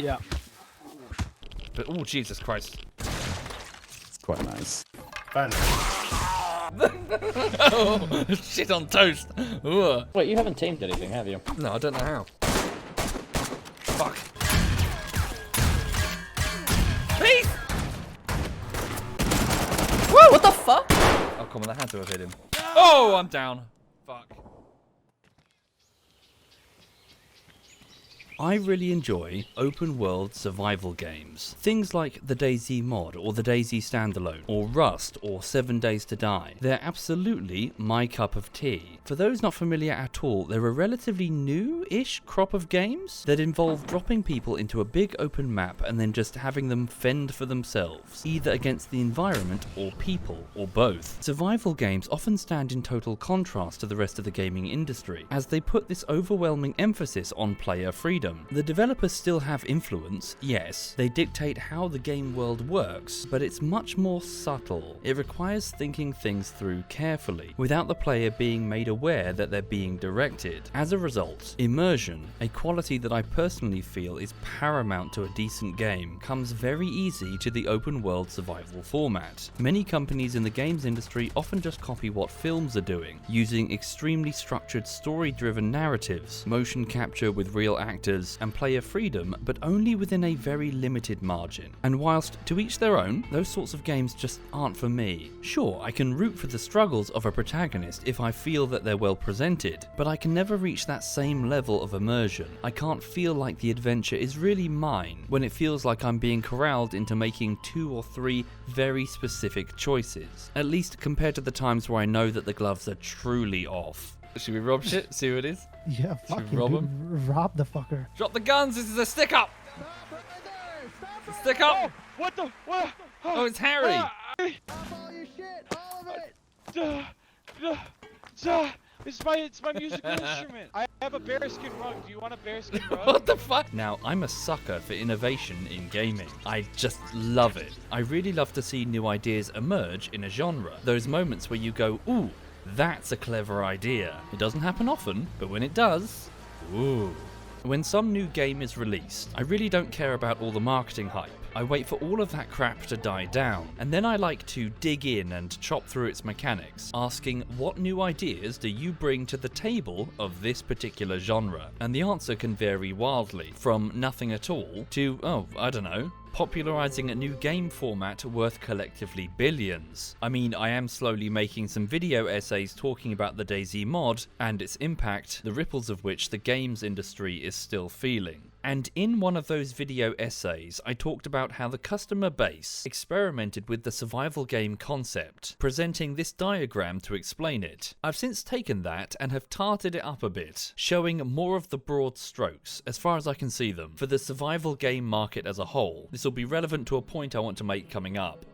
Yeah. But, oh, Jesus Christ. It's quite nice. Fun. Oh, shit on toast. Ooh. Wait, you haven't tamed anything, have you? No, I don't know how. Fuck. Please! Whoa, what the fuck? Oh, come on, that had to have hit him. Oh, I'm down. Fuck. I really enjoy open world survival games. Things like the DayZ mod or the DayZ standalone or Rust or 7 Days to Die. They're absolutely my cup of tea. For those not familiar at all, they're a relatively new-ish crop of games that involve dropping people into a big open map and then just having them fend for themselves, either against the environment or people, or both. Survival games often stand in total contrast to the rest of the gaming industry, as they put this overwhelming emphasis on player freedom. The developers still have influence, yes, they dictate how the game world works, but it's much more subtle. It requires thinking things through carefully, without the player being made aware that they're being directed. As a result, immersion, a quality that I personally feel is paramount to a decent game, comes very easy to the open world survival format. Many companies in the games industry often just copy what films are doing, using extremely structured story-driven narratives, motion capture with real actors, and player freedom, but only within a very limited margin. And whilst to each their own, those sorts of games just aren't for me. Sure, I can root for the struggles of a protagonist if I feel that they're well presented, but I can never reach that same level of immersion. I can't feel like the adventure is really mine when it feels like I'm being corralled into making 2 or 3 very specific choices, at least compared to the times where I know that the gloves are truly off. Should we rob shit? See who it is? Yeah, Should fuck we rob him? Rob the fucker. Drop the guns, this is a stick up! Stick up! Oh, what the? What? Oh, it's Harry! All your shit, all of it. It's my musical instrument. I have a bearskin rug. Do you want a bearskin rug? What the fuck? Now, I'm a sucker for innovation in gaming. I just love it. I really love to see new ideas emerge in a genre. Those moments where you go, ooh, that's a clever idea. It doesn't happen often, but when it does, ooh. When some new game is released, I really don't care about all the marketing hype. I wait for all of that crap to die down, and then I like to dig in and chop through its mechanics, asking what new ideas do you bring to the table of this particular genre? And the answer can vary wildly, from nothing at all to, oh, I don't know, popularizing a new game format worth collectively billions. I mean, I am slowly making some video essays talking about the DayZ mod and its impact, the ripples of which the games industry is still feeling. And in one of those video essays, I talked about how the customer base experimented with the survival game concept, presenting this diagram to explain it. I've since taken that and have tarted it up a bit, showing more of the broad strokes, as far as I can see them, for the survival game market as a whole. This will be relevant to a point I want to make coming up.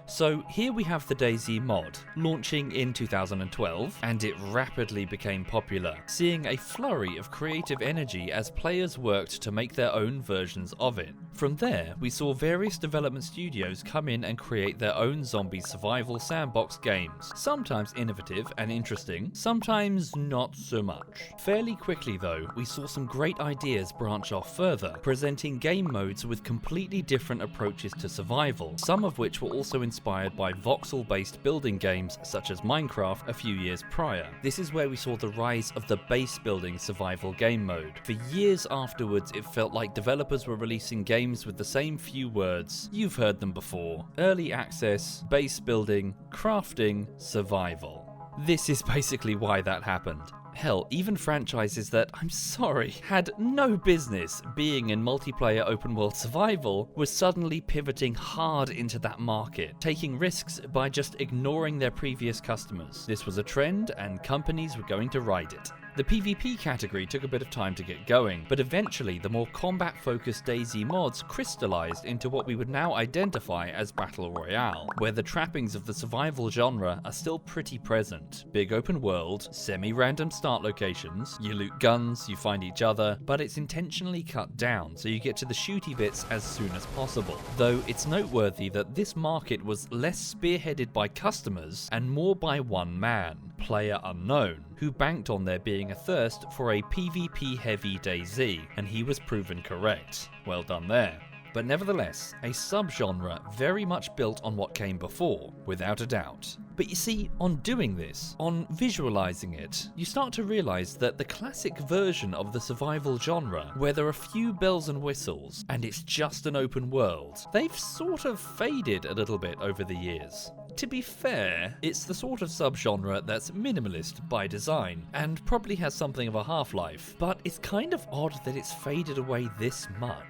So here we have the DayZ mod, launching in 2012, and it rapidly became popular, seeing a flurry of creative energy as players worked to make their own versions of it. From there, we saw various development studios come in and create their own zombie survival sandbox games, sometimes innovative and interesting, sometimes not so much. Fairly quickly though, we saw some great ideas branch off further, presenting game modes with completely different approaches to survival, some of which were also inspired by voxel-based building games such as Minecraft a few years prior. This is where we saw the rise of the base building survival game mode. For years afterwards, it felt like developers were releasing games with the same few words. You've heard them before. Early access, base building, crafting, survival. This is basically why that happened. Hell, even franchises that, I'm sorry, had no business being in multiplayer open world survival were suddenly pivoting hard into that market, taking risks by just ignoring their previous customers. This was a trend and companies were going to ride it. The PvP category took a bit of time to get going, but eventually the more combat-focused DayZ mods crystallized into what we would now identify as Battle Royale, where the trappings of the survival genre are still pretty present. Big open world, semi-random start locations, you loot guns, you find each other, but it's intentionally cut down so you get to the shooty bits as soon as possible. Though it's noteworthy that this market was less spearheaded by customers and more by one man, Player Unknown, who banked on there being a thirst for a PvP-heavy DayZ, and he was proven correct. Well done there. But nevertheless, a subgenre very much built on what came before, without a doubt. But you see, on doing this, on visualizing it, you start to realize that the classic version of the survival genre, where there are few bells and whistles, and it's just an open world, they've sort of faded a little bit over the years. To be fair, it's the sort of subgenre that's minimalist by design, and probably has something of a half-life, but it's kind of odd that it's faded away this much.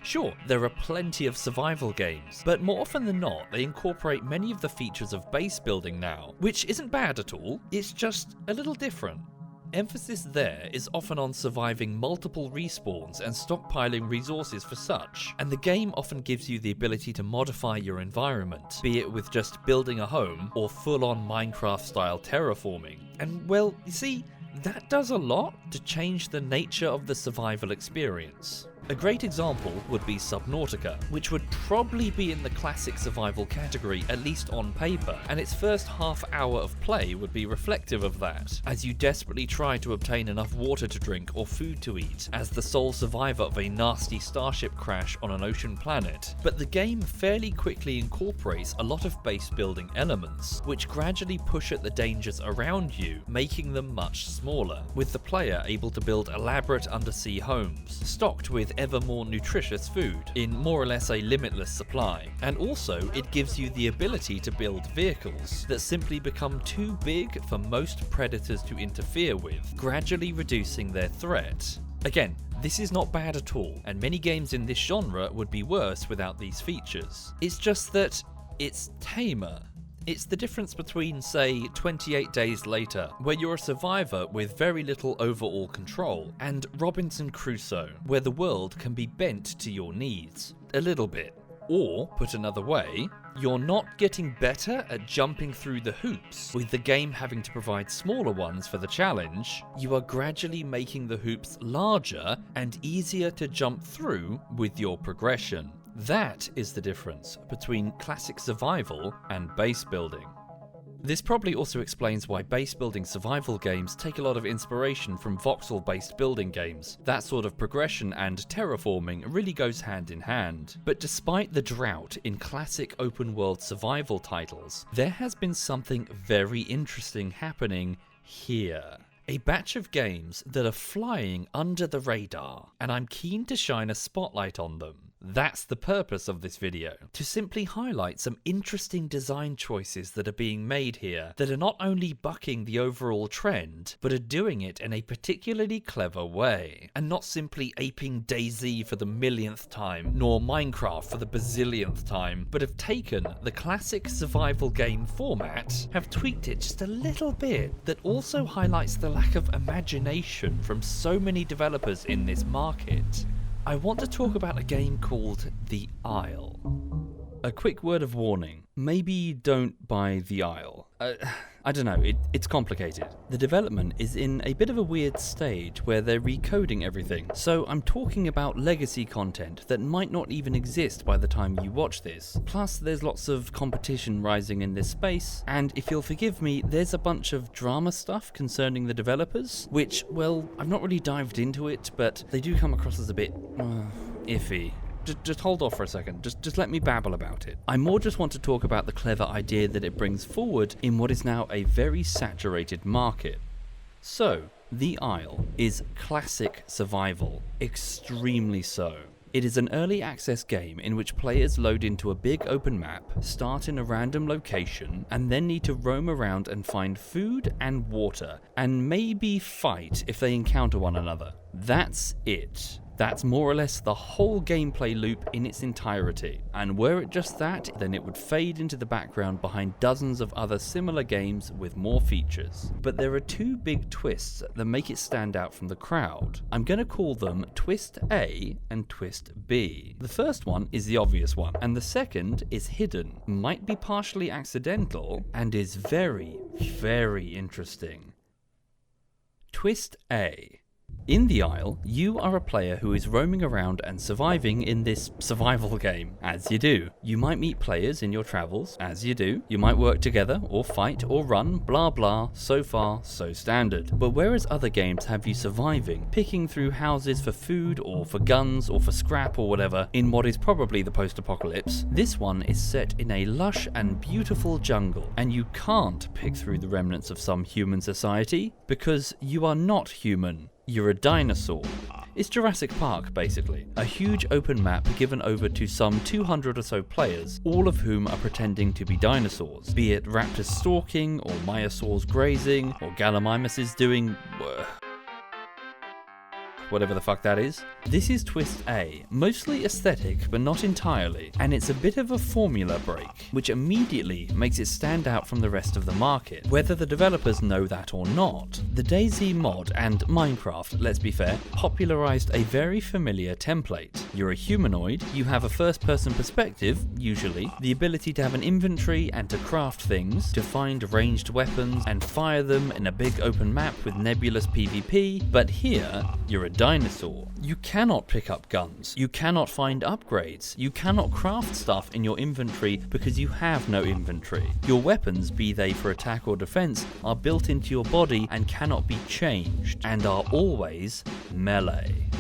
Sure, there are plenty of survival games, but more often than not, they incorporate many of the features of base building now, which isn't bad at all, it's just a little different. Emphasis there is often on surviving multiple respawns and stockpiling resources for such, and the game often gives you the ability to modify your environment, be it with just building a home or full-on Minecraft-style terraforming. And well, you see, that does a lot to change the nature of the survival experience. A great example would be Subnautica, which would probably be in the classic survival category, at least on paper, and its first half hour of play would be reflective of that, as you desperately try to obtain enough water to drink or food to eat, as the sole survivor of a nasty starship crash on an ocean planet. But the game fairly quickly incorporates a lot of base building elements, which gradually push at the dangers around you, making them much smaller, with the player able to build elaborate undersea homes, stocked with ever more nutritious food, in more or less a limitless supply. And also, it gives you the ability to build vehicles that simply become too big for most predators to interfere with, gradually reducing their threat. Again, this is not bad at all, and many games in this genre would be worse without these features. It's just that it's tamer. It's the difference between, say, 28 Days Later, where you're a survivor with very little overall control, and Robinson Crusoe, where the world can be bent to your needs. A little bit. Or, put another way, you're not getting better at jumping through the hoops, with the game having to provide smaller ones for the challenge. You are gradually making the hoops larger and easier to jump through with your progression. That is the difference between classic survival and base building. This probably also explains why base building survival games take a lot of inspiration from voxel-based building games. That sort of progression and terraforming really goes hand in hand. But despite the drought in classic open-world survival titles, there has been something very interesting happening here. A batch of games that are flying under the radar, and I'm keen to shine a spotlight on them. That's the purpose of this video, to simply highlight some interesting design choices that are being made here that are not only bucking the overall trend, but are doing it in a particularly clever way, and not simply aping DayZ for the millionth time, nor Minecraft for the bazillionth time, but have taken the classic survival game format, have tweaked it just a little bit, that also highlights the lack of imagination from so many developers in this market. I want to talk about a game called The Isle. A quick word of warning, maybe don't buy The Isle. I don't know, it's complicated. The development is in a bit of a weird stage where they're recoding everything, so I'm talking about legacy content that might not even exist by the time you watch this. Plus, there's lots of competition rising in this space, and if you'll forgive me, there's a bunch of drama stuff concerning the developers, which, well, I've not really dived into it, but they do come across as a bit iffy. Just hold off for a second, just let me babble about it. I more just want to talk about the clever idea that it brings forward in what is now a very saturated market. So, The Isle is classic survival, extremely so. It is an early access game in which players load into a big open map, start in a random location, and then need to roam around and find food and water, and maybe fight if they encounter one another. That's it. That's more or less the whole gameplay loop in its entirety, and were it just that, then it would fade into the background behind dozens of other similar games with more features. But there are two big twists that make it stand out from the crowd. I'm going to call them Twist A and Twist B. The first one is the obvious one, and the second is hidden, might be partially accidental, and is very, very interesting. Twist A. In the Isle, you are a player who is roaming around and surviving in this survival game, as you do. You might meet players in your travels, as you do. You might work together, or fight, or run, blah blah, so far, so standard. But whereas other games have you surviving, picking through houses for food, or for guns, or for scrap, or whatever, in what is probably the post-apocalypse, this one is set in a lush and beautiful jungle, and you can't pick through the remnants of some human society, because you are not human. You're a dinosaur. It's Jurassic Park, basically. A huge open map given over to some 200 or so players, all of whom are pretending to be dinosaurs. Be it raptors stalking, or myosaurs grazing, or gallimimuses doing whatever the fuck that is. This is Twist A, mostly aesthetic but not entirely, and it's a bit of a formula break, which immediately makes it stand out from the rest of the market, whether the developers know that or not. The DayZ mod and Minecraft, let's be fair, popularized a very familiar template. You're a humanoid, you have a first-person perspective, usually, the ability to have an inventory and to craft things, to find ranged weapons and fire them in a big open map with nebulous PvP, but here, you're a dinosaur. You cannot pick up guns, you cannot find upgrades, you cannot craft stuff in your inventory because you have no inventory. Your weapons, be they for attack or defense, are built into your body and cannot be changed, and are always melee.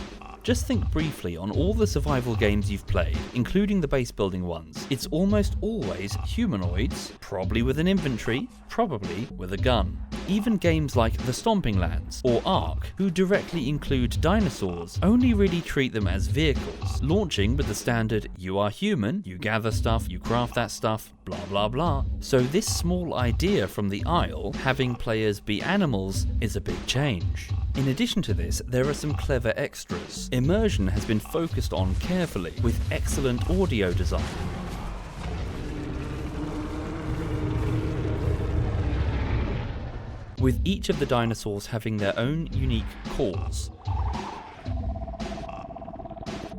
Just think briefly on all the survival games you've played, including the base building ones. It's almost always humanoids, probably with an inventory, probably with a gun. Even games like The Stomping Lands or Ark, who directly include dinosaurs, only really treat them as vehicles, launching with the standard you are human, you gather stuff, you craft that stuff, blah blah blah. So this small idea from the Isle, having players be animals, is a big change. In addition to this, there are some clever extras. Immersion has been focused on carefully, with excellent audio design. With each of the dinosaurs having their own unique calls.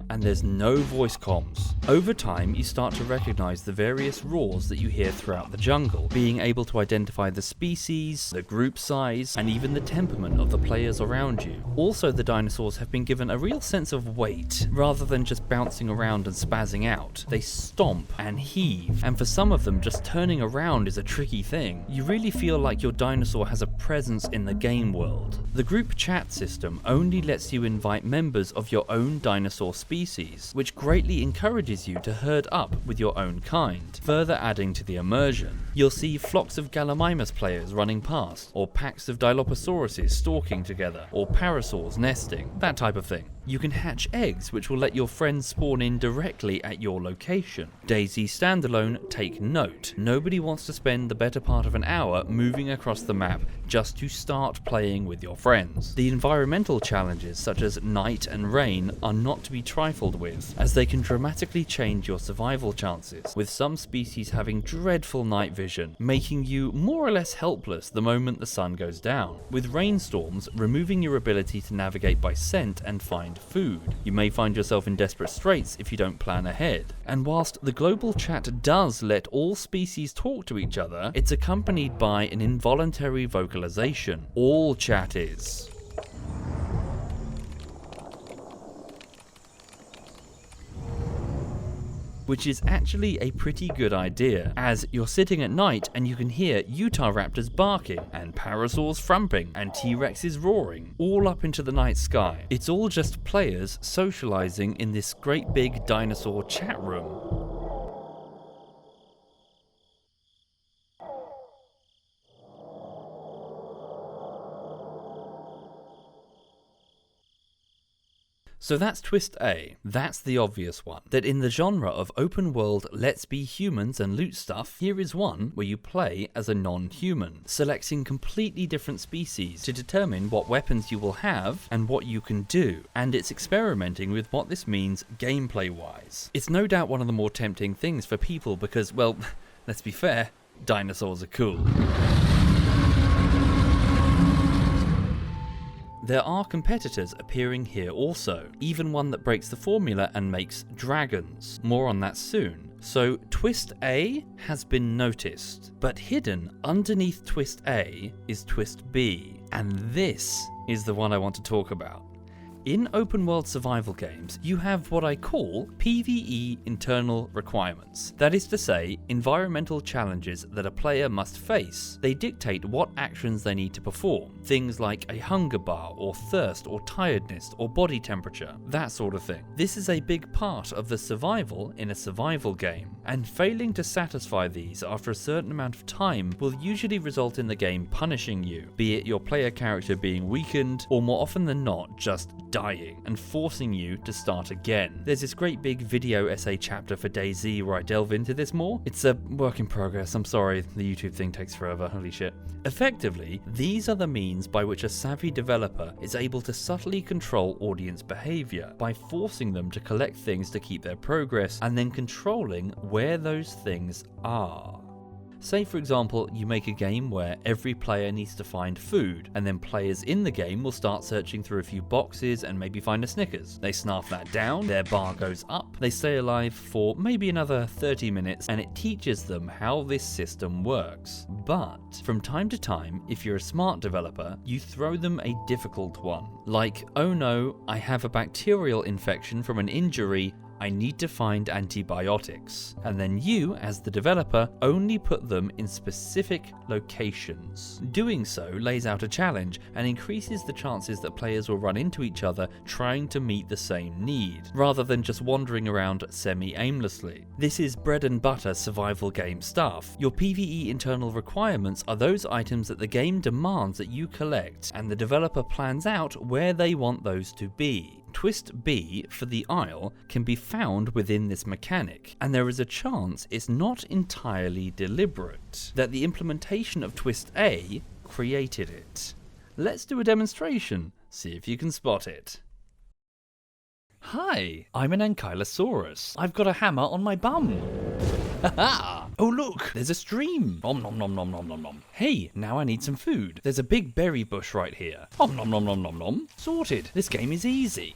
And there's no voice comms. Over time, you start to recognize the various roars that you hear throughout the jungle, being able to identify the species, the group size, and even the temperament of the players around you. Also, the dinosaurs have been given a real sense of weight, rather than just bouncing around and spazzing out. They stomp and heave, and for some of them, just turning around is a tricky thing. You really feel like your dinosaur has a presence in the game world. The group chat system only lets you invite members of your own dinosaur species, which greatly encourages you to herd up with your own kind, further adding to the immersion. You'll see flocks of Gallimimus players running past, or packs of Dilophosaurus stalking together, or parasaurs nesting, that type of thing. You can hatch eggs which will let your friends spawn in directly at your location. DayZ standalone, take note. Nobody wants to spend the better part of an hour moving across the map just to start playing with your friends. The environmental challenges such as night and rain are not to be trifled with, as they can dramatically change your survival chances, with some species having dreadful night vision, making you more or less helpless the moment the sun goes down, with rainstorms removing your ability to navigate by scent and find food. You may find yourself in desperate straits if you don't plan ahead. And whilst the global chat does let all species talk to each other, it's accompanied by an involuntary vocalization. All chat is. Which is actually a pretty good idea, as you're sitting at night and you can hear Utah raptors barking, and parasaurs frumping, and T-Rexes roaring, all up into the night sky. It's all just players socializing in this great big dinosaur chat room. So that's Twist A. That's the obvious one. That in the genre of open world let's be humans and loot stuff, here is one where you play as a non-human, selecting completely different species to determine what weapons you will have and what you can do, and it's experimenting with what this means gameplay-wise. It's no doubt one of the more tempting things for people because, well, let's be fair, dinosaurs are cool. There are competitors appearing here also, even one that breaks the formula and makes dragons. More on that soon. So Twist A has been noticed, but hidden underneath Twist A is Twist B, and this is the one I want to talk about. In open world survival games, you have what I call PvE internal requirements. That is to say, environmental challenges that a player must face. They dictate what actions they need to perform. Things like a hunger bar, or thirst, or tiredness, or body temperature, that sort of thing. This is a big part of the survival in a survival game, and failing to satisfy these after a certain amount of time will usually result in the game punishing you, be it your player character being weakened, or more often than not, just dying, and forcing you to start again. There's this great big video essay chapter for DayZ where I delve into this more. It's a work in progress, I'm sorry, the YouTube thing takes forever, holy shit. Effectively, these are the means by which a savvy developer is able to subtly control audience behavior, by forcing them to collect things to keep their progress, and then controlling where those things are. Say for example, you make a game where every player needs to find food, and then players in the game will start searching through a few boxes and maybe find a Snickers. They snarf that down, their bar goes up, they stay alive for maybe another 30 minutes, and it teaches them how this system works. But from time to time, if you're a smart developer, you throw them a difficult one. Like, oh no, I have a bacterial infection from an injury, I need to find antibiotics. And then you, as the developer, only put them in specific locations. Doing so lays out a challenge and increases the chances that players will run into each other trying to meet the same need, rather than just wandering around semi-aimlessly. This is bread and butter survival game stuff. Your PvE internal requirements are those items that the game demands that you collect, and the developer plans out where they want those to be. Twist B for the Isle can be found within this mechanic, and there is a chance it's not entirely deliberate, that the implementation of Twist A created it. Let's do a demonstration, see if you can spot it. Hi, I'm an Ankylosaurus. I've got a hammer on my bum. Haha! Oh look, there's a stream. Om nom nom nom nom nom nom. Hey, now I need some food. There's a big berry bush right here. Om nom nom nom nom nom. Sorted. This game is easy.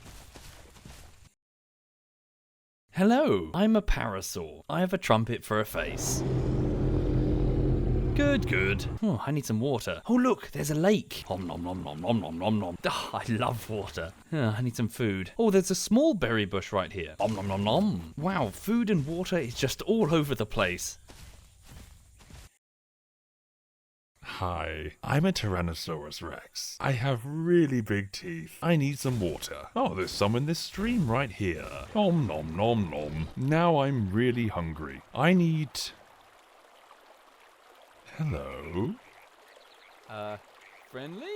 Hello, I'm a parasaur. I have a trumpet for a face. Good, good. Oh, I need some water. Oh look, there's a lake. Om nom nom nom nom nom nom nom. Oh, I love water. I need some food. Oh, there's a small berry bush right here. Om nom nom nom. Wow, food and water is just all over the place. Hi, I'm a Tyrannosaurus Rex. I have really big teeth. I need some water. Oh, there's some in this stream right here. Nom nom nom nom. Now I'm really hungry. I need... Hello? Friendly?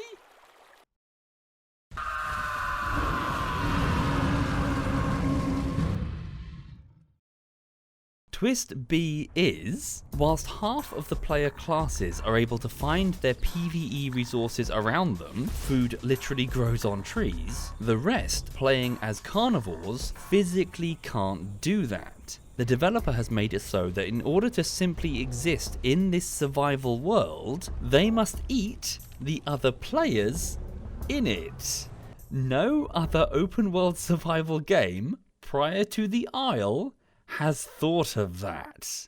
Twist B is, whilst half of the player classes are able to find their PvE resources around them, food literally grows on trees, the rest, playing as carnivores, physically can't do that. The developer has made it so that in order to simply exist in this survival world, they must eat the other players in it. No other open world survival game prior to the Isle has thought of that.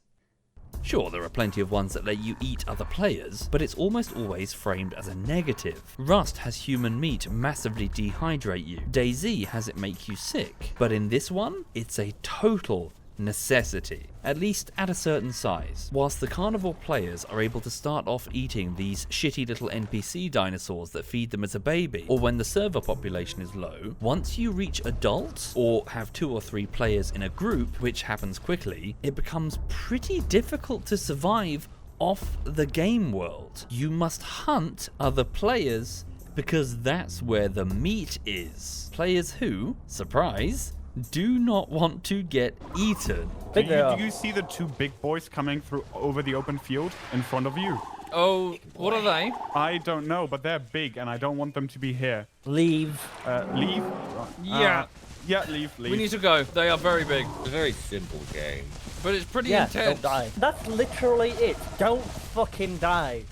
Sure, there are plenty of ones that let you eat other players, but it's almost always framed as a negative. Rust has human meat massively dehydrate you. DayZ has it make you sick. But in this one, it's a total necessity, at least at a certain size. Whilst the carnivore players are able to start off eating these shitty little NPC dinosaurs that feed them as a baby, or when the server population is low, once you reach adult, or have 2 or 3 players in a group, which happens quickly, it becomes pretty difficult to survive off the game world. You must hunt other players, because that's where the meat is. Players who, surprise, do not want to get eaten. Do you see the 2 big boys coming through over the open field in front of you? Oh, what are they? I don't know, but they're big and I don't want them to be here. Leave. Leave? Yeah. Yeah, leave. We need to go. They are very big. It's a very simple game. But it's pretty Yeah, intense. don't die. That's literally it. Don't fucking die.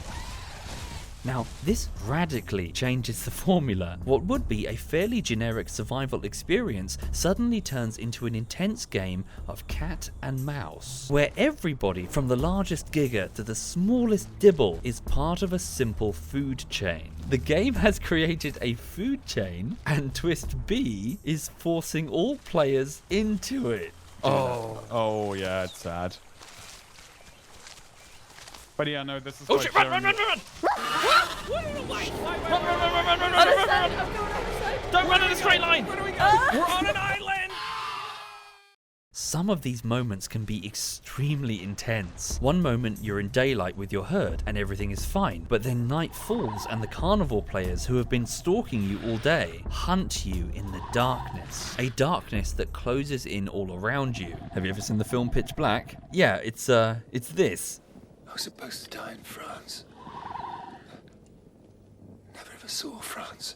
Now, this radically changes the formula. What would be a fairly generic survival experience suddenly turns into an intense game of cat and mouse, where everybody from the largest giga to the smallest dibble is part of a simple food chain. The game has created a food chain, and Twist B is forcing all players into it. Oh yeah, it's sad. But yeah, no, this is. Oh quite shit, run! sharing- Run! Other side, I'm going other side. Don't run in a straight line! Where do we go? We're on an island! Some of these moments can be extremely intense. One moment you're in daylight with your herd and everything is fine, but then night falls and the carnivore players who have been stalking you all day hunt you in the darkness. A darkness that closes in all around you. Have you ever seen the film Pitch Black? Yeah, it's this. I was supposed to die in France. Never ever saw France.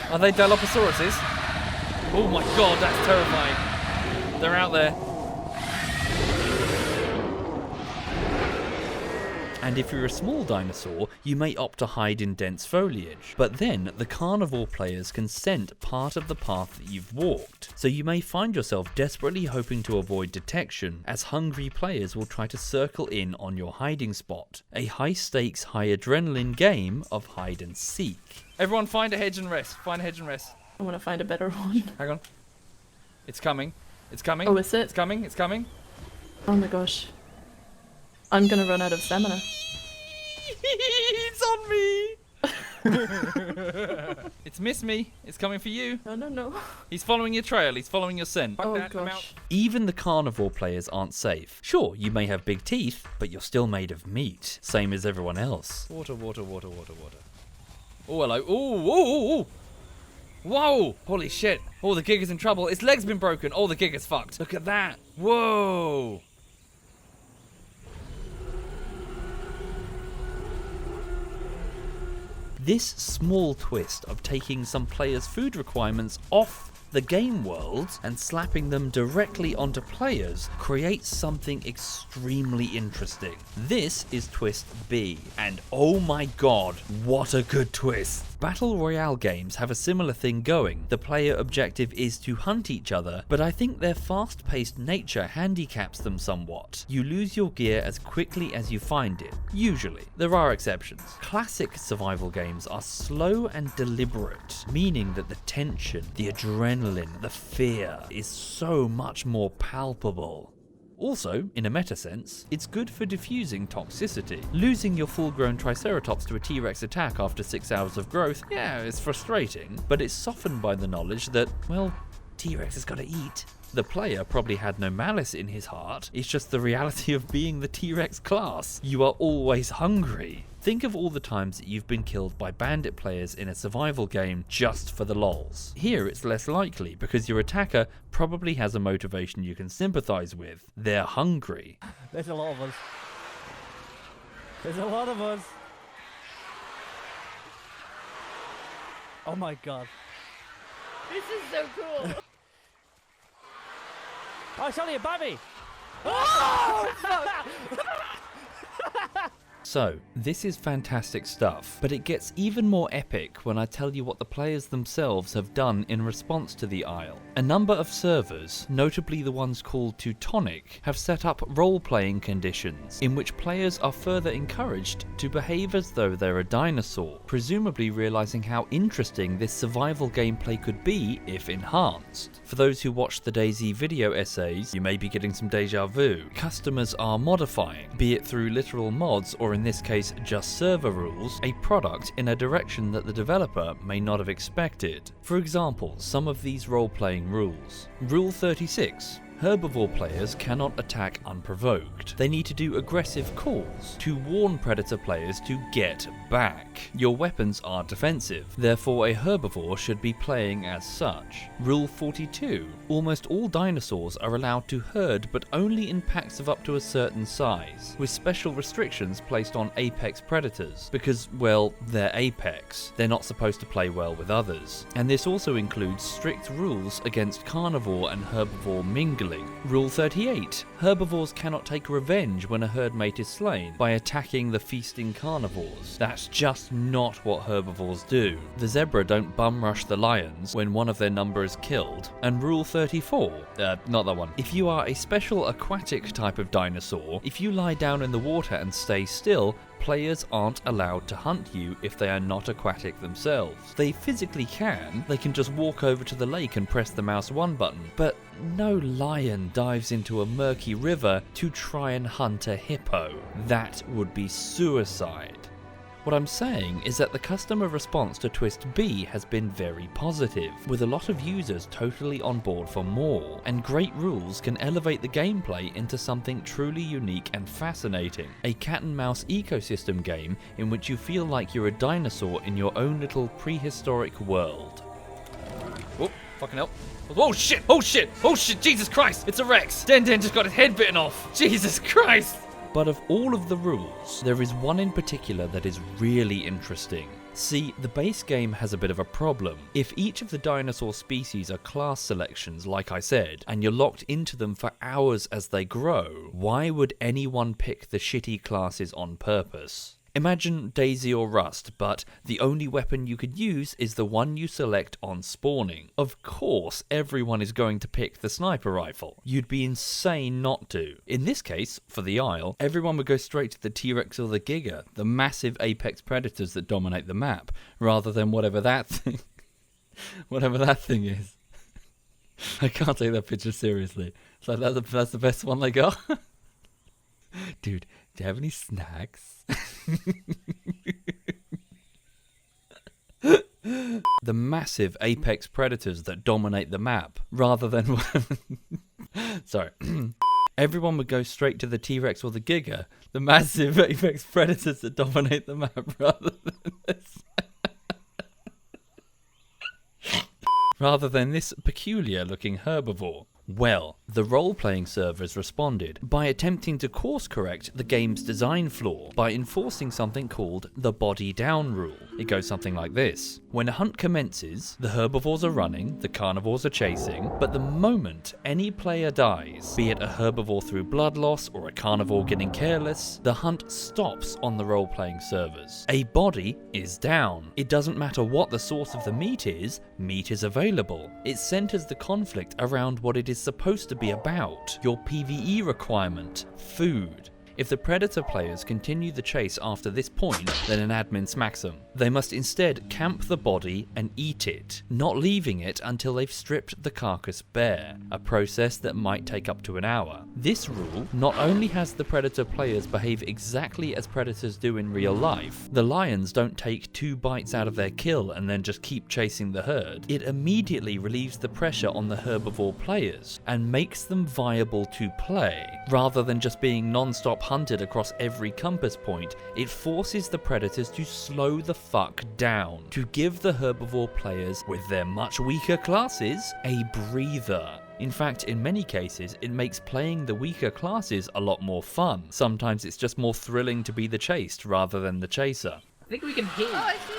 Are they Dilophosaurus? Oh my god, that's terrifying. They're out there. And if you're a small dinosaur, you may opt to hide in dense foliage. But then, the carnivore players can scent part of the path that you've walked. So you may find yourself desperately hoping to avoid detection, as hungry players will try to circle in on your hiding spot. A high-stakes, high-adrenaline game of hide and seek. Everyone find a hedge and rest. Find a hedge and rest. I want to find a better one. Hang on. It's coming. It's coming. Oh, is it? It's coming. It's coming. Oh my gosh. I'm gonna run out of stamina. It's on me! It's missed me. It's coming for you. No. He's following your trail. He's following your scent. Oh I'm out. gosh. Even the carnivore players aren't safe. Sure, you may have big teeth, but you're still made of meat. Same as everyone else. Water. Oh, hello. Ooh. Whoa! Holy shit. Oh, the Giga's in trouble. Its leg's been broken. Oh, the Giga's fucked. Look at that. Whoa! This small twist of taking some players' food requirements off the game world and slapping them directly onto players creates something extremely interesting. This is Twist B, and oh my god, what a good twist! Battle Royale games have a similar thing going. The player objective is to hunt each other, but I think their fast-paced nature handicaps them somewhat. You lose your gear as quickly as you find it, usually. There are exceptions. Classic survival games are slow and deliberate, meaning that the tension, the adrenaline, the fear is so much more palpable. Also, in a meta sense, it's good for diffusing toxicity. Losing your full-grown Triceratops to a T-Rex attack after 6 hours of growth, yeah, it's frustrating, but it's softened by the knowledge that, well, T-Rex has got to eat. The player probably had no malice in his heart, it's just the reality of being the T-Rex class. You are always hungry. Think of all the times that you've been killed by bandit players in a survival game just for the lols. Here it's less likely because your attacker probably has a motivation you can sympathize with. They're hungry. There's a lot of us. There's a lot of us. Oh my god. This is so cool. Oh, it's only a babby. So, this is fantastic stuff, but it gets even more epic when I tell you what the players themselves have done in response to the Isle. A number of servers, notably the ones called Teutonic, have set up role-playing conditions in which players are further encouraged to behave as though they're a dinosaur, presumably realizing how interesting this survival gameplay could be if enhanced. For those who watched the DayZ video essays, you may be getting some deja vu. Customers are modifying, be it through literal mods or in this case just server rules, a product in a direction that the developer may not have expected. For example, some of these role-playing rules. Rule 36. Herbivore players cannot attack unprovoked. They need to do aggressive calls to warn predator players to get back. Your weapons are defensive, therefore a herbivore should be playing as such. Rule 42. Almost all dinosaurs are allowed to herd, but only in packs of up to a certain size, with special restrictions placed on apex predators, because, well, they're apex. They're not supposed to play well with others. And this also includes strict rules against carnivore and herbivore mingling. cycling. Rule 38. Herbivores cannot take revenge when a herd mate is slain by attacking the feasting carnivores. That's just not what herbivores do. The zebra don't bum rush the lions when one of their number is killed. And Rule 34. Not that one. If you are a special aquatic type of dinosaur, if you lie down in the water and stay still, players aren't allowed to hunt you if they are not aquatic themselves. They physically can, they can just walk over to the lake and press the mouse 1 button, but no lion dives into a murky river to try and hunt a hippo. That would be suicide. What I'm saying is that the customer response to Twist B has been very positive, with a lot of users totally on board for more, and great rules can elevate the gameplay into something truly unique and fascinating. A cat and mouse ecosystem game in which you feel like you're a dinosaur in your own little prehistoric world. Oh, fucking hell. Oh shit, oh shit, oh shit, Jesus Christ, it's a Rex! Den just got his head bitten off, Jesus Christ! But of all of the rules, there is one in particular that is really interesting. See, the base game has a bit of a problem. If each of the dinosaur species are class selections, like I said, and you're locked into them for hours as they grow, why would anyone pick the shitty classes on purpose? Imagine Daisy or Rust, but the only weapon you could use is the one you select on spawning. Of course, everyone is going to pick the sniper rifle. You'd be insane not to. In this case, for the Isle, everyone would go straight to the T-Rex or the Giga, the massive apex predators that dominate the map, rather than whatever that thing is. I can't take that picture seriously. It's like that's the best one they got. Dude, do you have any snacks? The massive apex predators that dominate the map, rather than... Sorry. Everyone would go straight to the T-Rex or the Giga, the massive apex predators that dominate the map, rather than this. Rather than this peculiar-looking herbivore. Well, the role-playing servers responded by attempting to course-correct the game's design flaw by enforcing something called the body down rule. It goes something like this. When a hunt commences, the herbivores are running, the carnivores are chasing, but the moment any player dies, be it a herbivore through blood loss or a carnivore getting careless, the hunt stops on the role-playing servers. A body is down. It doesn't matter what the source of the meat is available. It centers the conflict around what it is supposed to be about, your PvE requirement, food. If the Predator players continue the chase after this point, then an admin smacks them. They must instead camp the body and eat it, not leaving it until they've stripped the carcass bare, a process that might take up to an hour. This rule not only has the Predator players behave exactly as Predators do in real life, the lions don't take 2 bites out of their kill and then just keep chasing the herd, it immediately relieves the pressure on the herbivore players and makes them viable to play, rather than just being non-stop hunted across every compass point. It forces the Predators to slow the fuck down, to give the herbivore players, with their much weaker classes, a breather. In fact, in many cases, it makes playing the weaker classes a lot more fun. Sometimes it's just more thrilling to be the chased rather than the chaser. I think we can hear. Oh, I see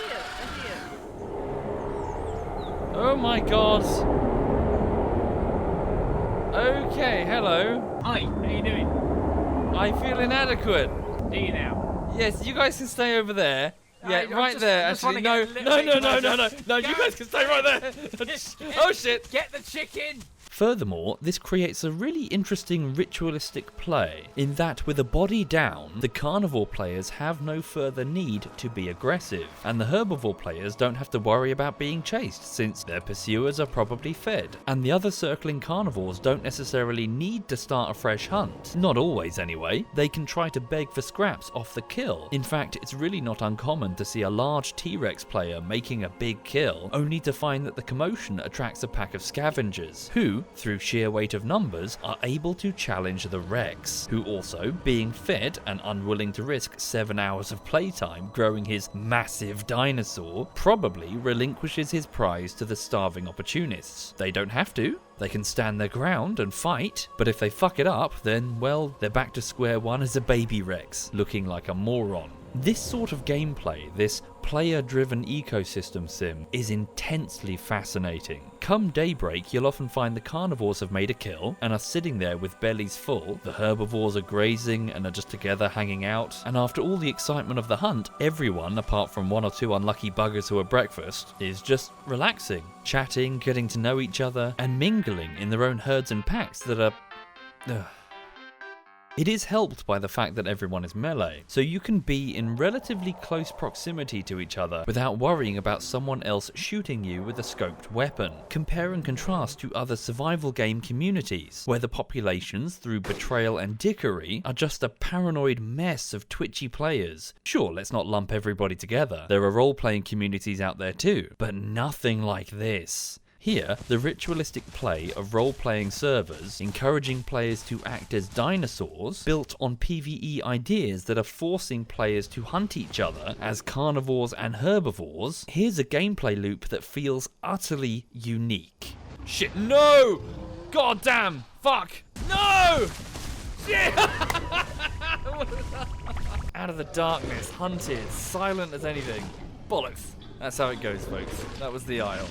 it. Oh my god. Okay, hello. Hi, how you doing? I feel inadequate. Do you now? Yes, you guys can stay over there. Yeah, I'm right just- there. I just Actually, wanna no, get a no, little no, bit no, no, no, closer. no. You guys can stay right there. Oh shit. Get the chicken! Furthermore, this creates a really interesting ritualistic play, in that with a body down, the carnivore players have no further need to be aggressive, and the herbivore players don't have to worry about being chased since their pursuers are probably fed, and the other circling carnivores don't necessarily need to start a fresh hunt. Not always anyway. They can try to beg for scraps off the kill. In fact, it's really not uncommon to see a large T-Rex player making a big kill, only to find that the commotion attracts a pack of scavengers, who, through sheer weight of numbers, are able to challenge the Rex, who also, being fed and unwilling to risk 7 hours of playtime growing his massive dinosaur, probably relinquishes his prize to the starving opportunists. They don't have to. They can stand their ground and fight, but if they fuck it up, then, well, they're back to square one as a baby Rex, looking like a moron. This sort of gameplay, this player-driven ecosystem sim, is intensely fascinating. Come daybreak, you'll often find the carnivores have made a kill and are sitting there with bellies full, the herbivores are grazing and are just together hanging out, and after all the excitement of the hunt, everyone, apart from one or two unlucky buggers who are breakfast, is just relaxing, chatting, getting to know each other, and mingling in their own herds and packs that are... It is helped by the fact that everyone is melee, so you can be in relatively close proximity to each other without worrying about someone else shooting you with a scoped weapon. Compare and contrast to other survival game communities, where the populations, through betrayal and dickery, are just a paranoid mess of twitchy players. Sure, let's not lump everybody together, there are role-playing communities out there too, but nothing like this. Here, the ritualistic play of role-playing servers, encouraging players to act as dinosaurs, built on PvE ideas that are forcing players to hunt each other as carnivores and herbivores, here's a gameplay loop that feels utterly unique. Shit, no! God damn! Fuck! No! Shit! Out of the darkness, hunted, silent as anything. Bollocks. That's how it goes, folks. That was the Isle.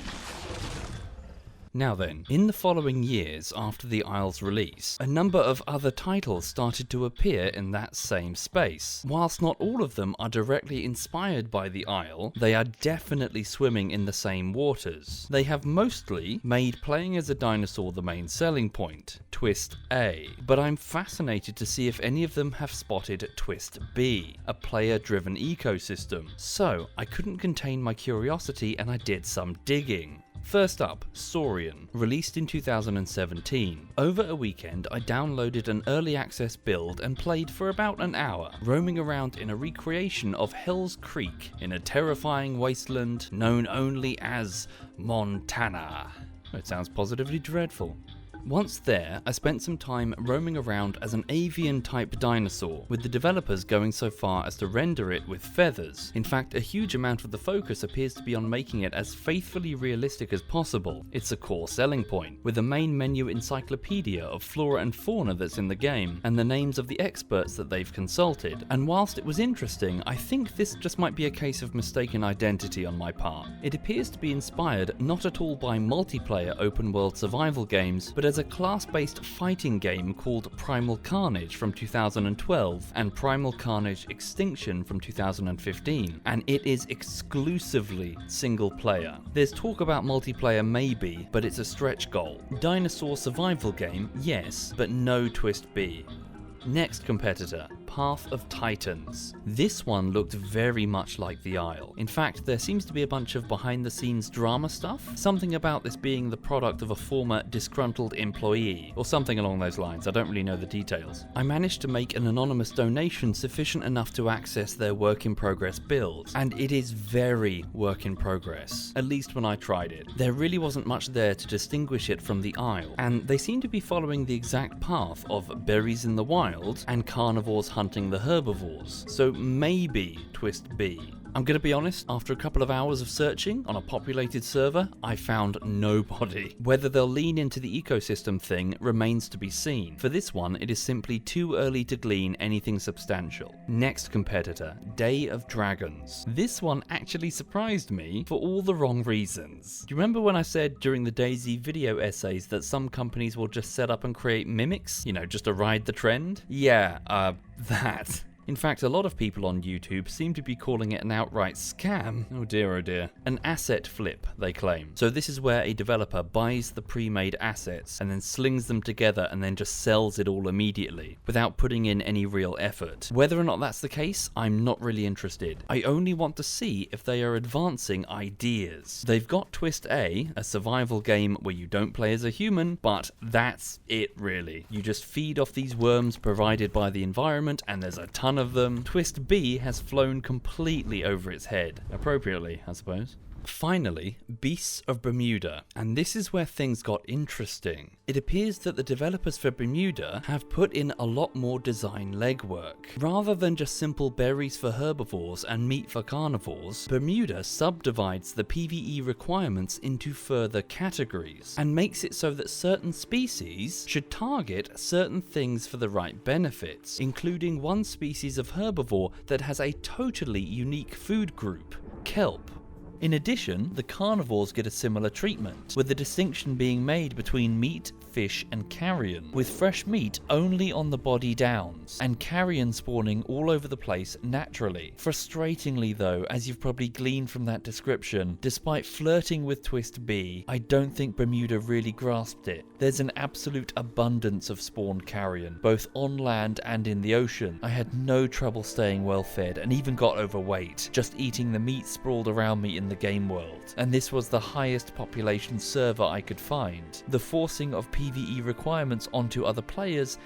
Now then, in the following years after the Isle's release, a number of other titles started to appear in that same space. Whilst not all of them are directly inspired by the Isle, they are definitely swimming in the same waters. They have mostly made playing as a dinosaur the main selling point, Twist A, but I'm fascinated to see if any of them have spotted Twist B, a player-driven ecosystem. So, I couldn't contain my curiosity and I did some digging. First up, Saurian, released in 2017. Over a weekend, I downloaded an early access build and played for about an hour, roaming around in a recreation of Hell's Creek in a terrifying wasteland known only as Montana. It sounds positively dreadful. Once there, I spent some time roaming around as an avian-type dinosaur, with the developers going so far as to render it with feathers. In fact, a huge amount of the focus appears to be on making it as faithfully realistic as possible. It's a core selling point, with a main menu encyclopedia of flora and fauna that's in the game, and the names of the experts that they've consulted. And whilst it was interesting, I think this just might be a case of mistaken identity on my part. It appears to be inspired not at all by multiplayer open-world survival games, but as a class-based fighting game called Primal Carnage from 2012 and Primal Carnage Extinction from 2015, and it is exclusively single player. There's talk about multiplayer maybe, but it's a stretch goal. Dinosaur survival game, yes, but no Twist B. Next competitor, Path of Titans. This one looked very much like the Isle. In fact, there seems to be a bunch of behind-the-scenes drama stuff. Something about this being the product of a former disgruntled employee, or something along those lines. I don't really know the details. I managed to make an anonymous donation sufficient enough to access their work-in-progress build, and it is very work-in-progress, at least when I tried it. There really wasn't much there to distinguish it from the Isle, and they seem to be following the exact path of berries in the wild and carnivores hunting the herbivores, so maybe Twist B. I'm gonna be honest, after a couple of hours of searching on a populated server, I found nobody. Whether they'll lean into the ecosystem thing remains to be seen. For this one, it is simply too early to glean anything substantial. Next competitor, Day of Dragons. This one actually surprised me for all the wrong reasons. Do you remember when I said during the DayZ video essays that some companies will just set up and create mimics? You know, just to ride the trend? Yeah, that. In fact, a lot of people on YouTube seem to be calling it an outright scam. Oh dear, oh dear. An asset flip, they claim. So this is where a developer buys the pre-made assets and then slings them together and then just sells it all immediately, without putting in any real effort. Whether or not that's the case, I'm not really interested. I only want to see if they are advancing ideas. They've got Twist A, a survival game where you don't play as a human, but that's it really. You just feed off these worms provided by the environment and there's a ton of them. Twist B has flown completely over its head. Appropriately, I suppose. Finally, Beasts of Bermuda, and this is where things got interesting. It appears that the developers for Bermuda have put in a lot more design legwork. Rather than just simple berries for herbivores and meat for carnivores, Bermuda subdivides the PvE requirements into further categories, and makes it so that certain species should target certain things for the right benefits, including one species of herbivore that has a totally unique food group, kelp. In addition, the carnivores get a similar treatment, with the distinction being made between meat, fish and carrion, with fresh meat only on the body downs, and carrion spawning all over the place naturally. Frustratingly though, as you've probably gleaned from that description, despite flirting with Twist B, I don't think Bermuda really grasped it. There's an absolute abundance of spawned carrion, both on land and in the ocean. I had no trouble staying well fed and even got overweight, just eating the meat sprawled around me in the game world, and this was the highest population server I could find. The forcing of PvE requirements onto other players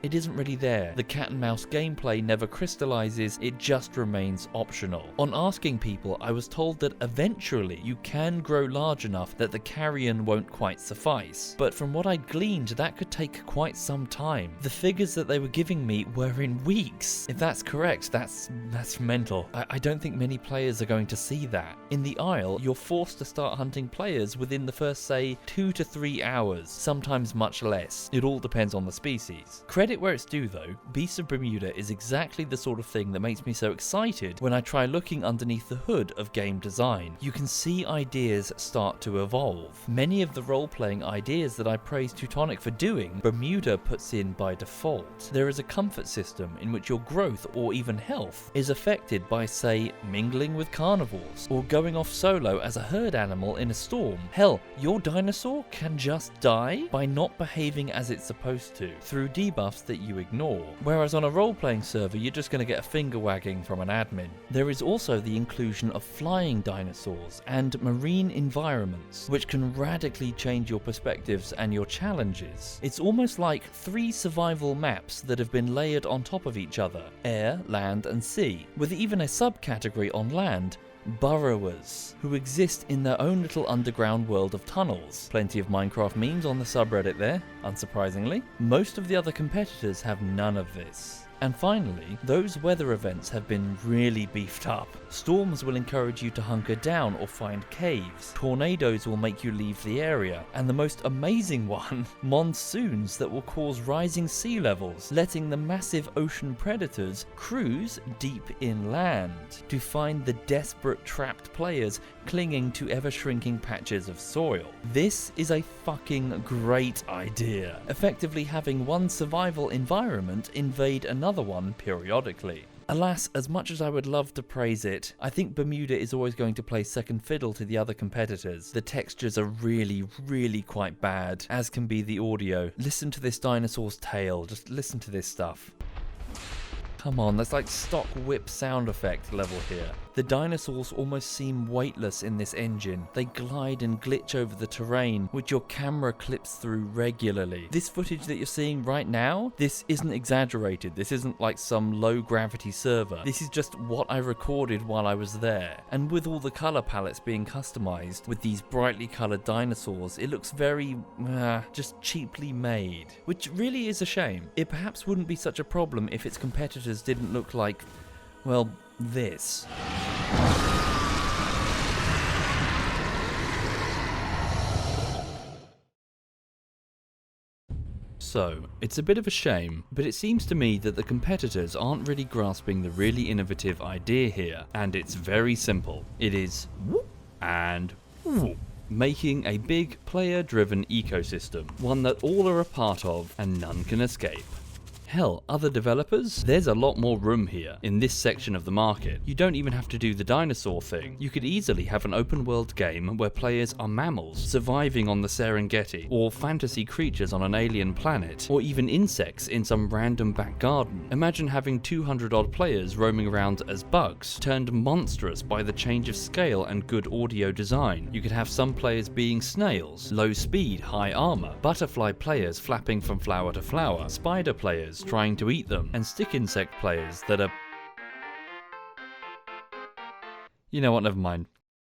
it isn't really there. The cat and mouse gameplay never crystallizes, it just remains optional. On asking people, I was told that eventually you can grow large enough that the carrion won't quite suffice. But from what I gleaned, that could take quite some time. The figures that they were giving me were in weeks. If that's correct, that's mental. I don't think many players are going to see that. In the Isle, you're forced to start hunting players within the first, say, 2 to 3 hours, sometimes much less. It all depends on the species. Credit where it's due though, Beasts of Bermuda is exactly the sort of thing that makes me so excited when I try looking underneath the hood of game design. You can see ideas start to evolve. Many of the role-playing ideas that I praise Teutonic for doing, Bermuda puts in by default. There is a comfort system in which your growth or even health is affected by, say, mingling with carnivores, or going off solo as a herd animal in a storm. Hell, your dinosaur can just die by not behaving as it's supposed to, through debuffs that you ignore, whereas on a role-playing server you're just going to get a finger wagging from an admin. There is also the inclusion of flying dinosaurs and marine environments, which can radically change your perspectives and your challenges. It's almost like 3 survival maps that have been layered on top of each other: air, land and sea, with even a subcategory on land, burrowers, who exist in their own little underground world of tunnels. Plenty of Minecraft memes on the subreddit there, unsurprisingly. Most of the other competitors have none of this. And finally, those weather events have been really beefed up. Storms will encourage you to hunker down or find caves. Tornadoes will make you leave the area. And the most amazing one, monsoons that will cause rising sea levels, letting the massive ocean predators cruise deep inland to find the desperate trapped players clinging to ever-shrinking patches of soil. This is a fucking great idea. Effectively having one survival environment invade another one periodically. Alas, as much as I would love to praise it, I think Bermuda is always going to play second fiddle to the other competitors. The textures are really quite bad, as can be the audio. Listen to this dinosaur's tail, just listen to this stuff. Come on, that's like stock whip sound effect level here. The dinosaurs almost seem weightless in this engine. They glide and glitch over the terrain, which your camera clips through regularly. This footage that you're seeing right now, this isn't exaggerated. This isn't like some low gravity server. This is just what I recorded while I was there. And with all the color palettes being customized with these brightly colored dinosaurs, it looks very, just cheaply made. Which really is a shame. It perhaps wouldn't be such a problem if its competitors didn't look like, well, this. So, it's a bit of a shame, but it seems to me that the competitors aren't really grasping the really innovative idea here, and it's very simple. It is whoop and whoop, making a big player-driven ecosystem, one that all are a part of and none can escape. Hell, other developers? There's a lot more room here, in this section of the market. You don't even have to do the dinosaur thing. You could easily have an open world game where players are mammals, surviving on the Serengeti, or fantasy creatures on an alien planet, or even insects in some random back garden. Imagine having 200 odd players roaming around as bugs, turned monstrous by the change of scale and good audio design. You could have some players being snails, low speed, high armor, butterfly players flapping from flower to flower, spider players trying to eat them, and stick insect players that are... You know what, never mind.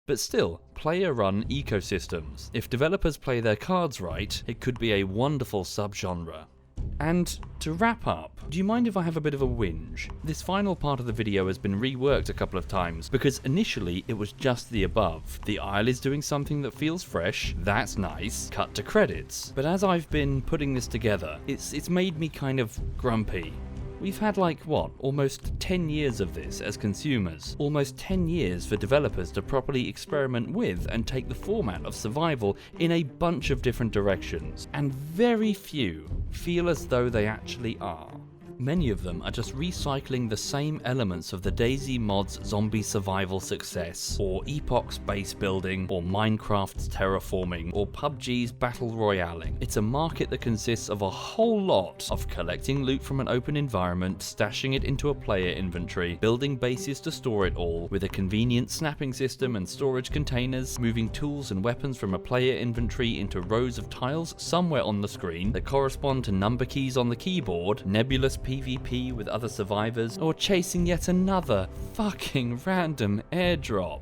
But still, player-run ecosystems. If developers play their cards right, it could be a wonderful subgenre. And to wrap up, do you mind if I have a bit of a whinge? This final part of the video has been reworked a couple of times, because initially it was just the above. The Isle is doing something that feels fresh, that's nice, cut to credits. But as I've been putting this together, it's made me kind of grumpy. We've had almost 10 years of this as consumers. Almost 10 years for developers to properly experiment with and take the format of survival in a bunch of different directions. And very few feel as though they actually are. Many of them are just recycling the same elements of the DayZ mod's zombie survival success, or Epoch's base building, or Minecraft's terraforming, or PUBG's battle royaling. It's a market that consists of a whole lot of collecting loot from an open environment, stashing it into a player inventory, building bases to store it all, with a convenient snapping system and storage containers, moving tools and weapons from a player inventory into rows of tiles somewhere on the screen that correspond to number keys on the keyboard, nebulous PvP with other survivors, or chasing yet another fucking random airdrop.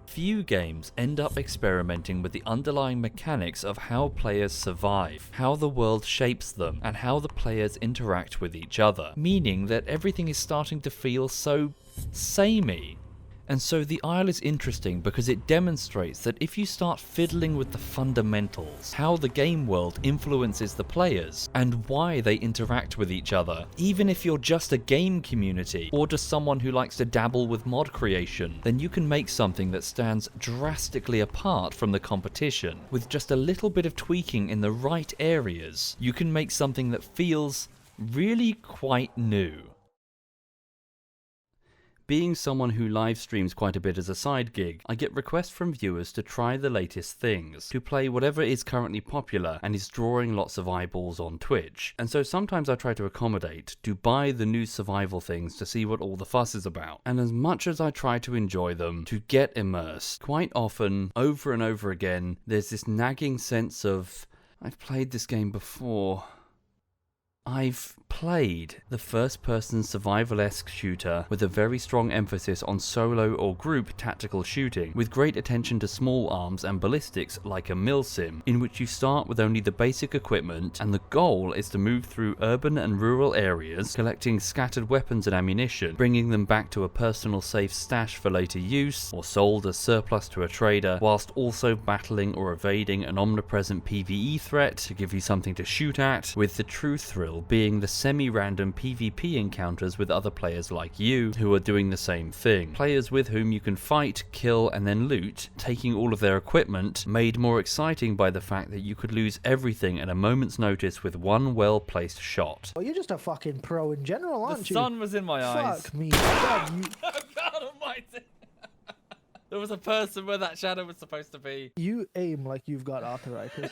Few games end up experimenting with the underlying mechanics of how players survive, how the world shapes them, and how the players interact with each other, meaning that everything is starting to feel so samey. And so the Isle is interesting because it demonstrates that if you start fiddling with the fundamentals, how the game world influences the players, and why they interact with each other, even if you're just a game community, or just someone who likes to dabble with mod creation, then you can make something that stands drastically apart from the competition. With just a little bit of tweaking in the right areas, you can make something that feels really quite new. Being someone who live streams quite a bit as a side gig, I get requests from viewers to try the latest things, to play whatever is currently popular and is drawing lots of eyeballs on Twitch. And so sometimes I try to accommodate, to buy the new survival things to see what all the fuss is about. And as much as I try to enjoy them, to get immersed, quite often, over and over again, there's this nagging sense of, I've played this game before. I've played the first-person survival-esque shooter with a very strong emphasis on solo or group tactical shooting, with great attention to small arms and ballistics like a milsim, in which you start with only the basic equipment, and the goal is to move through urban and rural areas, collecting scattered weapons and ammunition, bringing them back to a personal safe stash for later use, or sold as surplus to a trader, whilst also battling or evading an omnipresent PvE threat to give you something to shoot at, with the true thrill being the semi-random PvP encounters with other players like you, who are doing the same thing. Players with whom you can fight, kill, and then loot, taking all of their equipment, made more exciting by the fact that you could lose everything at a moment's notice with one well-placed shot. Well, you're just a fucking pro in general, aren't The you? sun was in my eyes. Fuck me. God, you, God almighty. There was a person where that shadow was supposed to be. you aim like you've got arthritis.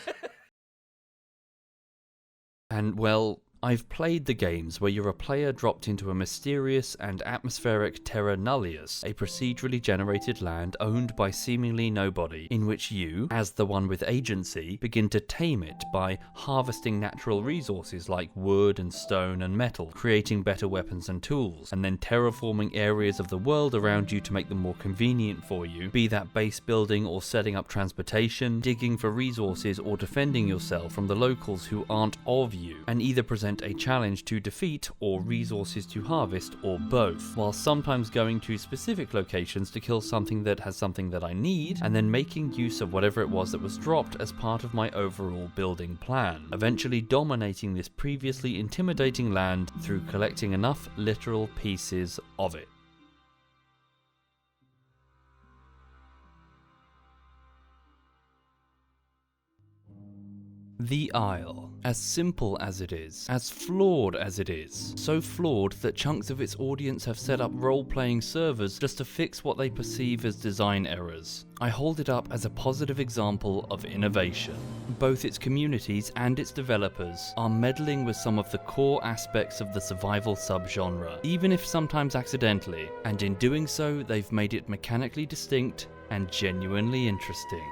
And well, I've played the games where you're a player dropped into a mysterious and atmospheric terra nullius, a procedurally generated land owned by seemingly nobody, in which you, as the one with agency, begin to tame it by harvesting natural resources like wood and stone and metal, creating better weapons and tools, and then terraforming areas of the world around you to make them more convenient for you, be that base building or setting up transportation, digging for resources or defending yourself from the locals who aren't of you, and either present a challenge to defeat or resources to harvest, or both, while sometimes going to specific locations to kill something that has something that I need, and then making use of whatever it was that was dropped as part of my overall building plan, eventually dominating this previously intimidating land through collecting enough literal pieces of it. The Isle, as simple as it is, as flawed as it is, so flawed that chunks of its audience have set up role-playing servers just to fix what they perceive as design errors. I hold it up as a positive example of innovation. Both its communities and its developers are meddling with some of the core aspects of the survival subgenre, even if sometimes accidentally, and in doing so they've made it mechanically distinct and genuinely interesting.